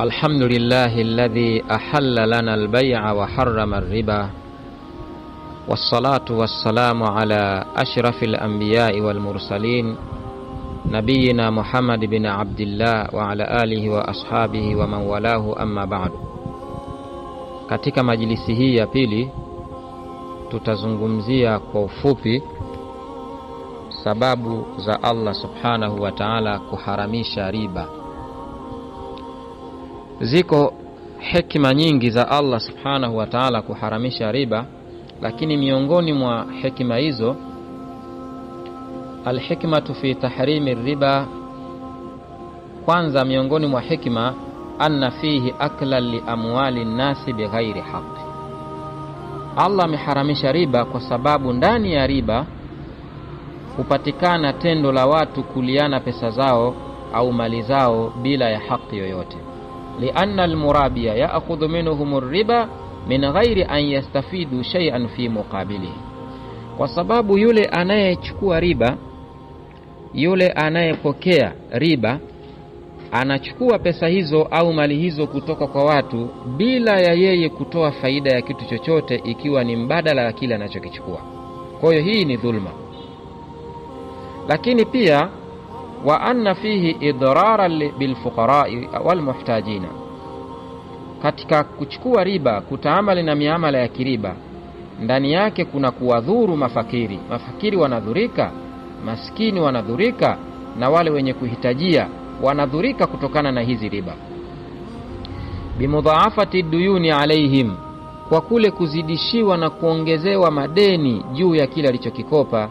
الحمد لله الذي أحل لنا البيع وحرم الربا، والصلاة والسلام على أشرف الأنبياء والمرسلين نبينا محمد بن عبد الله وعلى آله وأصحابه ومن والاه أما بعد. Katika majlisi hii ya pili tutazungumzia kwa ufupi sababu za Allah subhanahu wa ta'ala kuharamisha riba. Ziko hekima nyingi za Allah subhanahu wa ta'ala kuharamisha riba, lakini miongoni mwa hekima hizo alhikmatu fi tahrimi riba, kwanza miongoni mwa hekima anna fihi akla li amwali nasi bighairi haqq. Allah ameharamisha riba kwa sababu ndani ya riba hupatikana tendo la watu kuliana pesa zao au mali zao bila ya haki yoyote. Lianna almurabiya ya'khudhu minhum ar-riba min ghairi an yastafidu shay'an fi muqabilihi. Kwa sababu yule anayechukua riba, yule anayepokea riba anachukua pesa hizo au mali hizo kutoka kwa watu bila ya yeye kutoa faida ya kitu chochote, ikiwa ni mbadala ya kile anachokichukua. Kwa hiyo hii ni dhulma. Lakini pia wa anna fihi idrara bil fuqara wal muhtajina. Katika kuchukua riba, kutaamali na miamala ya kiriba, ndani yake kuna kuwadhuru mafakiri. Mafakiri wanadhurika, maskini wanadhurika, na wale wenye kuhitajia wanadhurika kutokana na hizi riba. Bimudhaafati duyuni alaihim, kwa kule kuzidishiwa na kuongezewa madeni juu ya kile alichokikopa,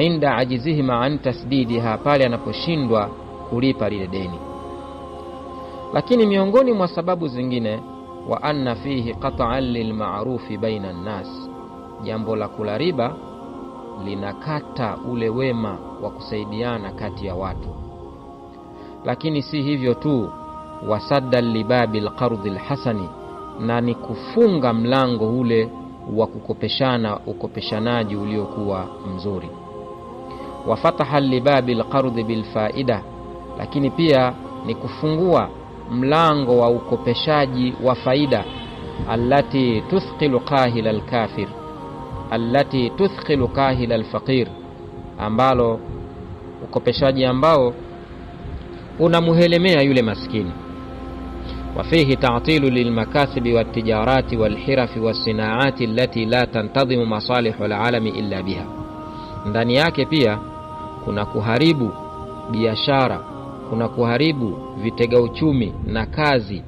inda ajizihim an tasdidiha, pale anaposhindwa kulipa lile deni. Lakini miongoni mwa sababu zingine, wa anna fihi qat'an lil ma'rufi baina an-nas, jambo la kula riba linakata ule wema wa kusaidiana kati ya watu. Lakini si hivyo tu, wasadda libabil qardhil hasani, na ni kufunga mlango ule wa kukopeshana, ukopeshanaji uliokuwa mzuri. Wa fataha libabil qardhi bil faida, lakini pia ni kufungua mlango wa ukopeshaji wa faida, allati tuthqilu qahila al-kafir, allati tuthqilu qahila al-faqir, ambalo ukopeshaji ambao unamuhelemea yule maskini. Wa fihi ta'tilu lilmakasibi wat-tijarati wal-hirafi was-sinaati allati la tantadhimu masalihu al-alami illa biha. Ndani yake pia kuna kuharibu biashara, kuna kuharibu vitega uchumi na kazi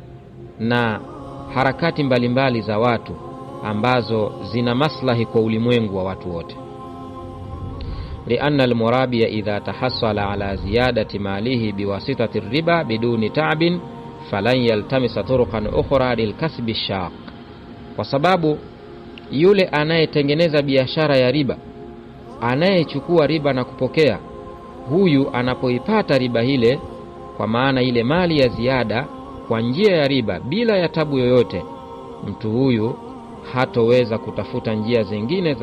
na harakati mbalimbali za watu ambazo zina maslahi kwa ulimwengu wa watu wote. Lianna almurabiya idha tahassala ala ziyadati malihi biwasitati riba biduni ta'bin falan yaltamisa turuqan ukhra lilkasbi shaq. Kwa sababu yule anayetengeneza biashara ya riba, anayechukua riba na kupokea, huyu anapoipata riba ile, kwa maana ile mali ya ziada kwa njia ya riba bila ya tabu yoyote, mtu huyu hatoweza kutafuta njia zingine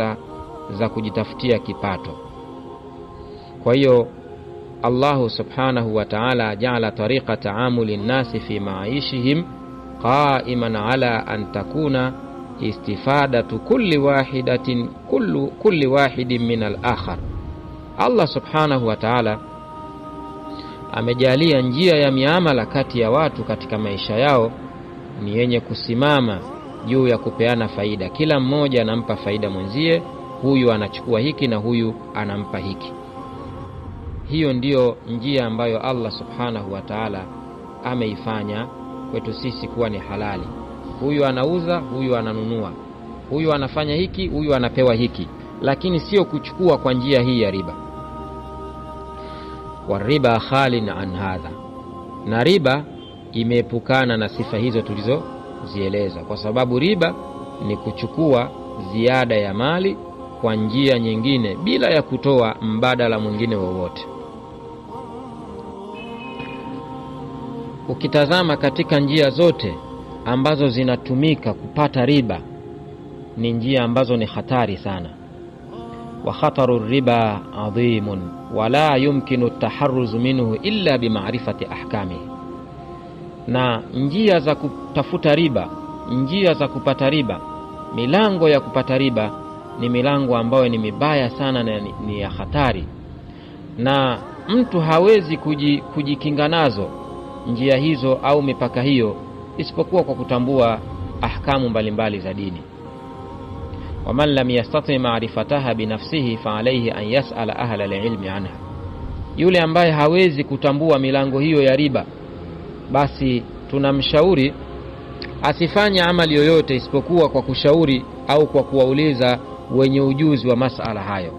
za kujitafutia kipato. Kwa hiyo Allah subhanahu wa ta'ala ja'ala tariqa ta'amuli an-nasi fi ma'ishihim qa'iman ala an takuna istifadatu kulli wahidin min al-akhar. Allah subhanahu wa ta'ala amejalia njia ya miamala kati ya watu katika maisha yao ni yenye kusimama juu ya kupeana faida. Kila mmoja anampa faida mwenzie, huyu anachukua hiki na huyu anampa hiki. Hiyo ndiyo njia ambayo Allah subhanahu wa ta'ala ameifanya kwetu sisi kuwa ni halali. Huyu anauza, huyu ananunua, huyu anafanya hiki, huyu anapewa hiki, lakini sio kuchukua kwa njia hii ya riba. Wariba khalin an hadha, na riba imeepukana na sifa hizo tulizozieleza, kwa sababu riba ni kuchukua ziada ya mali kwa njia nyingine bila ya kutoa mbadala mwingine wowote. Ukitazama katika njia zote ambazo zinatumika kupata riba, ni njia ambazo ni hatari sana. Wa khataru riba adhimun wala yumkinu at-taharruz minhu illa bima'rifati ahkamihi. Na njia za kutafuta riba, njia za kupata riba, milango ya kupata riba ni milango ambayo ni mibaya sana na ni ya hatari, na mtu hawezi kujikinga nazo njia hizo au mipaka hiyo isipokuwa kwa kutambua ahkamu mbalimbali za dini. Waman lam yastati ma'rifataha binafsihi fa alayhi an yas'ala ahla al-ilmi anha, yule ambaye hawezi kutambua milango hiyo ya riba, basi tunamshauri asifanye amali yoyote isipokuwa kwa kushauri au kwa kuwauliza wenye ujuzi wa masala hayo.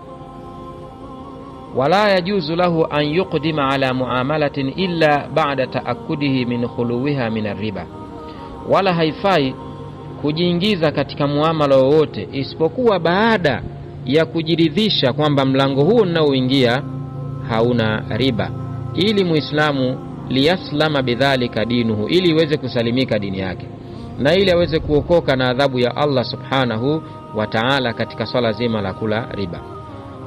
Wala yajuzu lahu an yuqdima ala muamalatin illa ba'da ta'akkudihi min khuluwiha min ar-riba, wala haifai kujiingiza katika muamala wowote isipokuwa baada ya kujiridhisha kwamba mlango huu unaoingia hauna riba, ili muislamu liyaslama bidhalika dinuhu, ili iweze kusalimika dini yake na ili aweze kuokoka na adhabu ya Allah subhanahu wa ta'ala katika swala zima la kula riba.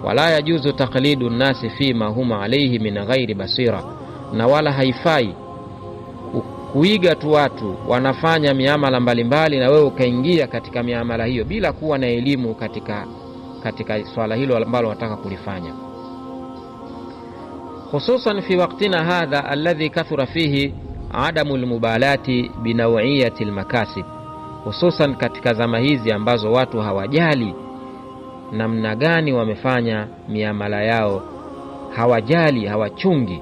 Wala yajuzu taqlidu an-nasi fima huma alayhi min ghairi basira, na wala haifai kuiga tu watu wanafanya miamala mbalimbali na wewe ukaingia katika miamala hiyo bila kuwa na elimu katika swala hilo ambalo unataka kulifanya. Hususan fi waqtina hadha alladhi kathura fihi adamul mubalati binaw'iyati almakasib, hususan katika zama hizi ambazo watu hawajali namna gani wamefanya miamala yao, hawajali, hawachungi.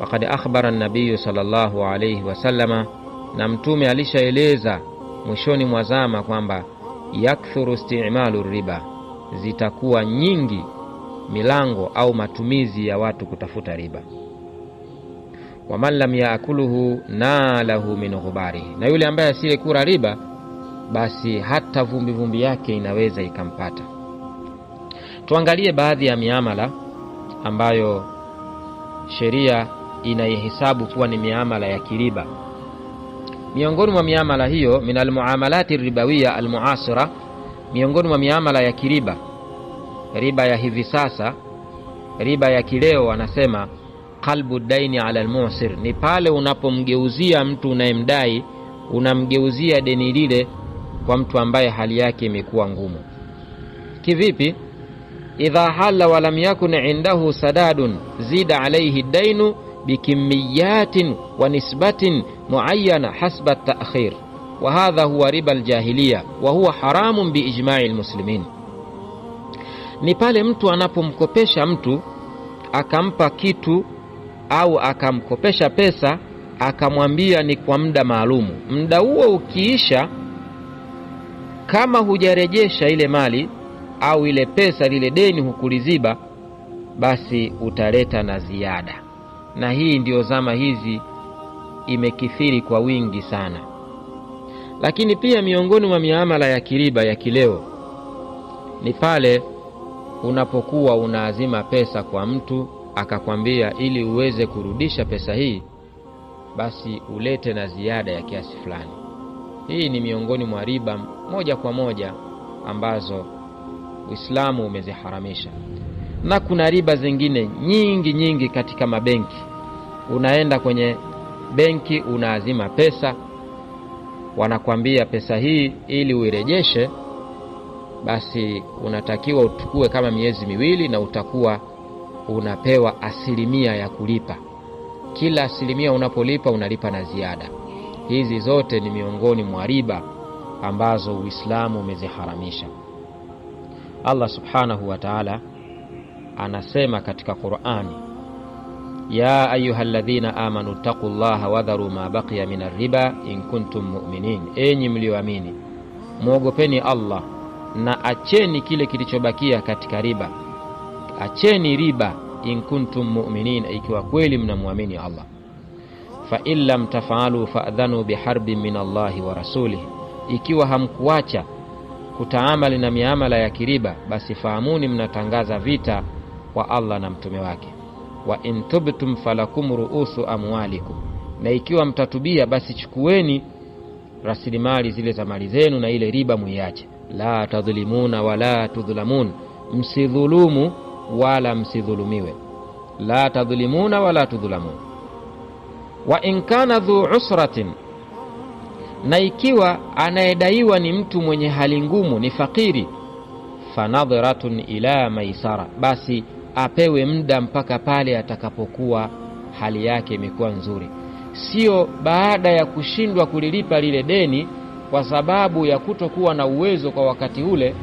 Waqad akhbara an-nabiy sallallahu alayhi wasallama, na mtume alishaeleza mwishoni mwa zama kwamba yakthuru isti'malu riba, zitakuwa nyingi milango au matumizi ya watu kutafuta riba. Wa man lam yaakuluhu nalahu min ghubarihi, na yule ambaye asile kula riba basi hata vumbi yake inaweza ikampata. Tuangalie baadhi ya miamala ambayo sheria inaihesabu kuwa ni miamala ya kiriba. Miongoni mwa miamala hiyo min almuamalati ribawiya almuasira, miongoni mwa miamala ya kiriba, riba ya hivi sasa, riba ya kileo, wanasema qalbu daini ala almusir, ni pale unapomgeuzia mtu unayemdai, unamgeuzia deni lile kwa mtu ambaye hali yake imekuwa ngumu. Kivipi? Idha hala wa lam yakun indahu sadadun zida alayhi dainu bikimiyatin wa nisbatin muayyana hasba at-ta'khir, wa hadha huwa riba al-jahiliya wa huwa haramun bi ijma'i al-muslimin. Ni pale mtu anapomkopesha mtu akampa kitu au akamkopesha pesa akamwambia ni kwa muda maalumu, muda huo ukiisha, kama hujarejesha ile mali au ile pesa, lile deni hukuliziba, basi utaleta na ziada. Na hii ndio zama hizi imekithiri kwa wingi sana. Lakini pia miongoni mwa miamala ya kiriba ya kileo ni pale unapokuwa unaazima pesa kwa mtu akakwambia ili uweze kurudisha pesa hii basi ulete na ziada ya kiasi fulani. Hii ni miongoni mwa riba moja kwa moja ambazo Uislamu umeziharamisha. Na kuna riba zingine nyingi katika mabenki. Unaenda kwenye benki unaazima pesa, wanakwambia pesa hii ili uirejeshe basi unatakiwa utukue kama miezi 2 na utakuwa unapewa asilimia ya kulipa. Kila asilimia unapolipa unalipa na ziada. Hizi zote ni miongoni mwa riba ambazo Uislamu umeziharamisha. Allah subhanahu wa ta'ala anasema katika Qur'ani, ya ayyuhalladhina amanu taqullaha wadharu ma baqiya minar riba in kuntum mu'minin, enyi mlioamini muogopeni Allah na acheni kile kilichobakia katika riba. Acheni riba in kuntum mu'minin, ikiwa kweli mnamwamini Allah. Fa in lam taf'alu fa'dhanu biharbin min Allahi wa rasulihi, ikiwa hamkuacha kutaamali na miamala ya kiriba basi fahamuni mnatangaza vita kwa Allah na mtume wake. Wa in tubtum falakum ru'usu amwalikum, na ikiwa mtatubia basi chukueni rasilimali zile za mali zenu na ile riba muiache. La tadhlimuna wala tudhlamun, msidhulumu wala msidhulumiwe. La tadhlimuna wala tudhlamun. Wa in kana dhu usratin, na ikiwa anayedaiwa ni mtu mwenye hali ngumu, ni fakiri, fanadhiratun ila maisara, basi apewe muda mpaka pale atakapokuwa hali yake imekuwa nzuri. Sio baada ya kushindwa kulilipa lile deni kwa sababu ya kutokuwa na uwezo kwa wakati ule,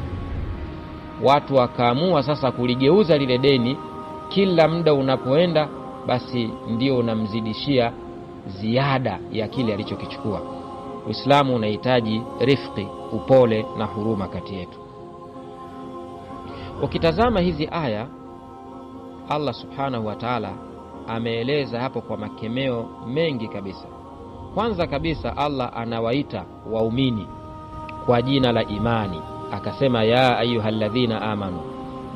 watu wakaamua sasa kuligeuza lile deni, kila muda unapoenda basi ndio unamzidishia ziada ya kile alichokichukua. Uislamu unahitaji rifqi, upole na huruma kati yetu. Ukitazama hizi aya, Allah subhanahu wa ta'ala ameeleza hapo kwa makemeo mengi kabisa. Kwanza kabisa Allah anawaita waumini kwa jina la imani, akasema ya ayyuhalladhina amanu.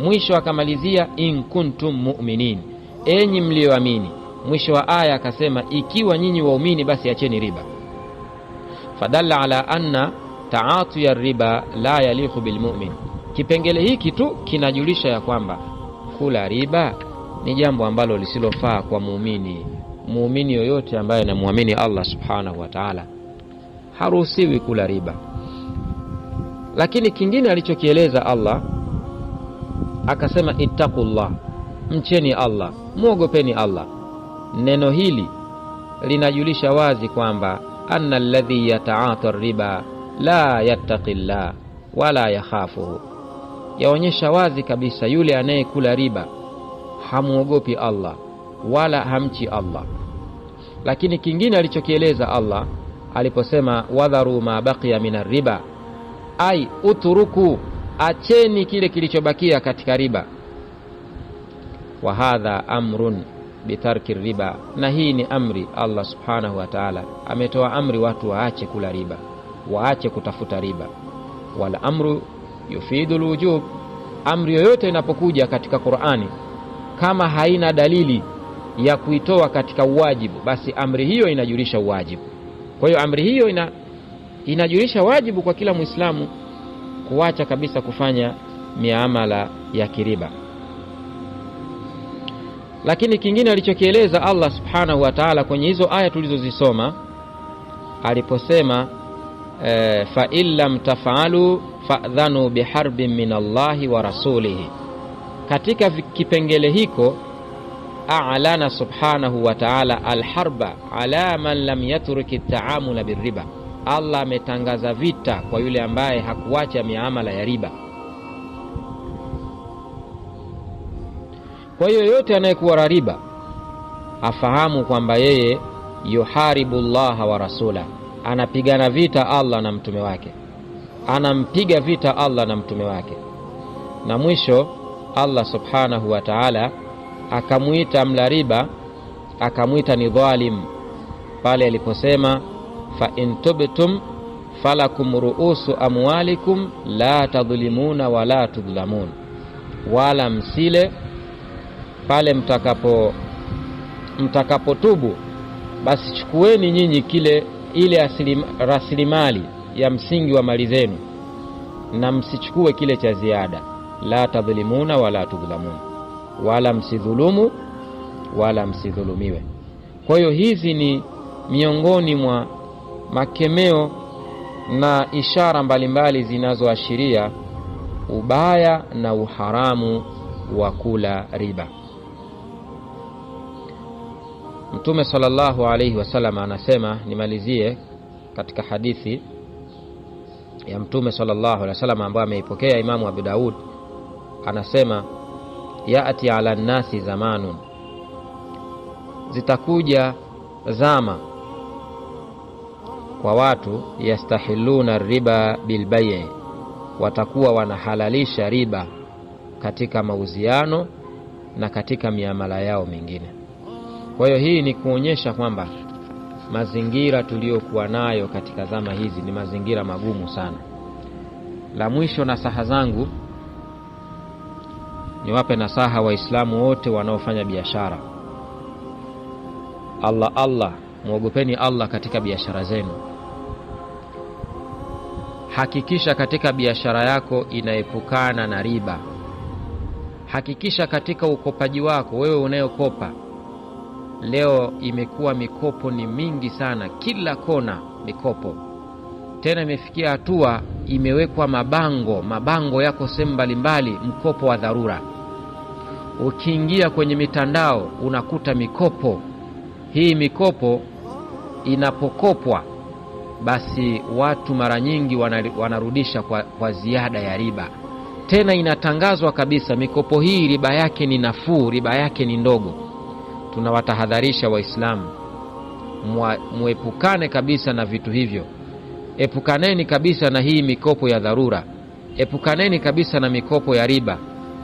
Mwisho akamalizia in kuntum mu'minin, enyi mlioamini. Mwisho wa aya akasema ikiwa nyinyi waumini basi acheni riba. Fadalla ala anna ta'atu ya riba la yaliqu bil mu'min. Kipengele hiki tu kinajulisha ya kwamba kula riba ni jambo ambalo lisilofaa kwa muumini. Muumini yoyote ambaye anamuamini Allah subhanahu wa ta'ala haruhusiwi kula riba. Lakini kingine alichokieleza Allah akasema ittaqullah, mcheni Allah, muogopeni Allah. Neno hili linajulisha wazi kwamba anna alladhi yata'ata riba la yattaqillah wala yakhafuhu. Yaonyesha wazi kabisa yule anayekula riba hamuogopi Allah wala hamchi Allah. Lakini kingine alichokieleza Allah aliposema wadharu ma baqiya minar riba, ai uturuku, acheni kile kilichobakia katika riba. Wa hadha amrun bitarki riba, na hii ni amri. Allah subhanahu wa ta'ala ametoa amri watu waache kula riba, waache kutafuta riba. Wala amru yufidu alwujub, amri yoyote inapokuja katika Qur'ani kama haina dalili ya kuitoa katika uwajibu, basi amri hiyo inajulisha uwajibu. Kwa hiyo amri hiyo inajulisha wajibu kwa kila Muislamu kuacha kabisa kufanya miamala ya kiriba. Lakini kingine alichokieleza Allah subhanahu wa ta'ala kwenye hizo aya tulizozisoma aliposema fa illam taf'alu fa'dhanu biharbin min Allahi wa rasulihi. Katika kipengele hiko a'lana subhanahu wa ta'ala alharba ala man lam yatruki at-ta'amula birriba. Allah ametangaza vita kwa yule ambaye hakuacha miamala ya riba. Kwa hiyo yote anayekuwa riba afahamu kwamba yeye yuharibu Allah wa rasula, anapigana vita Allah na mtume wake, anampiga vita Allah na mtume wake. Na mwisho Allah subhanahu wa ta'ala akamuita mla riba, akamuita ni dhalim pale aliposema fa in tubtum falakum ru'usu amwalikum la tadhlimuna wala tudhlamun, wala msile pale mtakapotubu basi chukueni nyinyi ile rasilimali ya msingi wa mali zenu na msichukue kile cha ziada. La tadhlimuna wala tudhlamun, wala msidhulumu wala msidhulumiwe. Kwa hiyo hizi ni miongoni mwa makemeo na ishara mbalimbali zinazoashiria ubaya na uharamu wa kula riba. Mtume sallallahu alayhi wasallam anasema, nimalizie katika hadithi ya Mtume sallallahu alayhi wasallam ambayo ameipokea Imamu Abu Daud, anasema yaati ala nasi zamanun, zitakuja zama kwa watu yastahiluna riba bilbay', watakuwa wanahalalisha riba katika mauziano na katika miamala yao mingine. Kwa hiyo hii ni kuonyesha kwamba mazingira tuliyokuwa nayo katika zama hizi ni mazingira magumu sana. La mwisho, nasaha zangu niwape nasaha Waislamu wote wanaofanya biashara. Allah, muogopeni Allah katika biashara zenu. Hakikisha katika biashara yako inaepukana na riba. Hakikisha katika ukopaji wako, wewe unayokopa, Leo imekuwa mikopo ni mingi sana, kila kona mikopo. Tena imefikia hatua imewekwa mabango yako sehemu mbalimbali, mkopo wa dharura. Ukiingia kwenye mitandao unakuta mikopo. Hii mikopo inapokopwa, basi watu mara nyingi wanarudisha kwa ziada ya riba. Tena inatangazwa kabisa mikopo hii riba yake ni nafuu, riba yake ni ndogo. Tunawatahadharisha Waislamu muepukane kabisa na vitu hivyo. Epukaneni kabisa na hii mikopo ya dharura. Epukaneni kabisa na mikopo ya riba.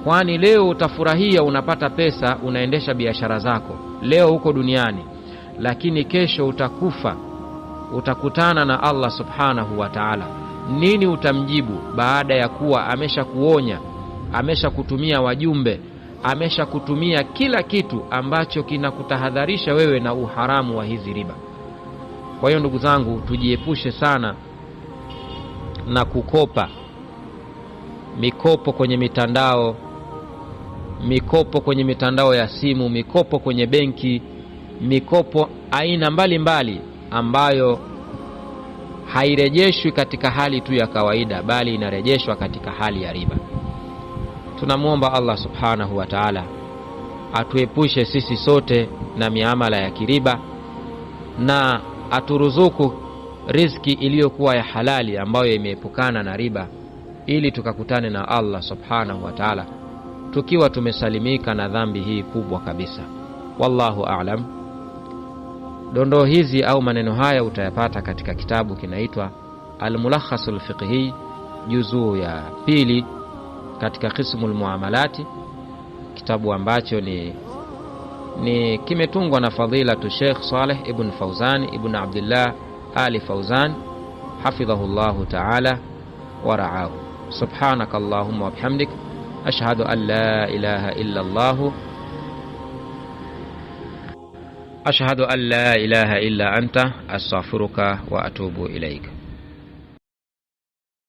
Kwani leo utafurahia unapata pesa, unaendesha biashara zako leo huko duniani, lakini kesho utakufa, utakutana na Allah subhanahu wa ta'ala. Nini utamjibu baada ya kuwa ameshakuonya, ameshakutumia wajumbe, ameshakutumia kila kitu ambacho kinakutahadharisha wewe na uharamu wa hizi riba? Kwa hiyo ndugu zangu, tujiepushe sana na kukopa. Mikopo kwenye mitandao, mikopo kwenye mitandao ya simu, mikopo kwenye benki, mikopo aina mbalimbali ambayo hairejeshwi katika hali tu ya kawaida, bali inarejeshwa katika hali ya riba. Tunamuomba Allah subhanahu wa ta'ala atuepushe sisi sote na miamala ya kiriba, na aturuzuku riziki iliyokuwa ya halali ambayo imeepukana na riba, ili tukakutane na Allah subhanahu wa ta'ala tukiwa tumesalimika na dhambi hii kubwa kabisa. Wallahu a'lam. Dondoo hizi au maneno haya utayapata katika kitabu kinaitwa Al-Mulakhasul Fiqhi, juzuu ya 2, katika qismul muamalati, kitabu ambacho ni kimetungwa na fadilatu Sheikh Saleh ibn Fawzan ibn Abdullah Ali Fawzan hafidhahullahu ta'ala wa ra'ahu. Subhanakallahumma wa bihamdik, ashhadu an la ilaha illa Allah, ashhadu an la ilaha illa anta, astaghfiruka wa atubu ilaika.